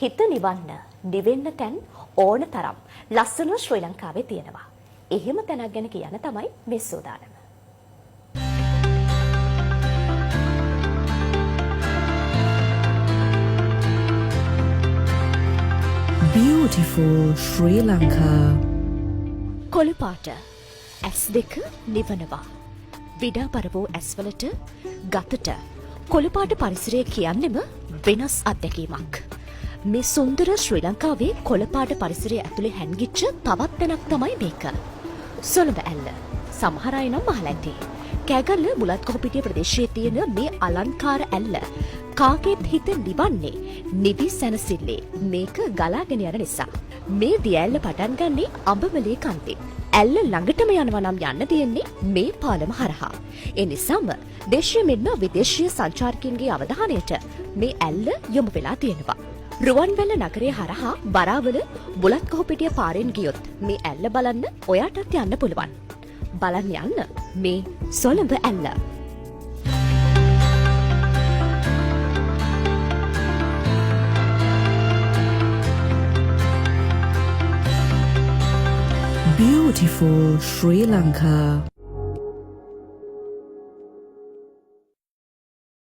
හිත නිවන්න, නිවෙන්න තැන් ඕන තරම් ලස්සන ශ්‍රී ලංකාවේ තියෙනවා. එහෙම තැනක් ගැන කියන්න තමයි මේ සූදානම. Beautiful Sri Lanka. කොළු පාට ඇස් දෙක නිවනවා. විඩාපර වූ ඇස්වලට ගතට කොළු පාට පරිසරය කියන්නෙම වෙනස් අත්දැකීමක්. මේ සුන්දර ශ්‍රී ලංකාවේ කොළ පාට පරිසරය ඇතුලේ හැංගිච්ච තවත් තැනක් තමයි මේක. සොළඹ ඇල්ල. සමහර අය නම් අහලා ඇති. කෑගල්ල බුලත්කොහුපිටිය ප්‍රදේශයේ තියෙන මේ අලංකාර ඇල්ල කාගේත් හිත නිවන්නේ නිදි සැනසෙල්ලේ මේක ගලාගෙන යන නිසා. මේ දියඇල්ල පටන් ගන්නේ අඹමලේ කන්දේ. ඇල්ල ළඟටම යනවා නම් යන්න තියෙන්නේ මේ පාලම හරහා. ඒ නිසාම දේශීය මෙන්ම විදේශීය සංචාරකයන්ගේ අවධානයට මේ ඇල්ල යොමු වෙලා තියෙනවා. රුවන්වැල්ල නගරය හරහා බරාවල බුලත්කොහුපිටිය පාරෙන් ගියොත් මේ ඇල්ල බලන්න ඔයාටත් යන්න පුළුවන්. බලන්න යන්න මේ සොළඹ ඇල්ල. Beautiful Sri Lanka.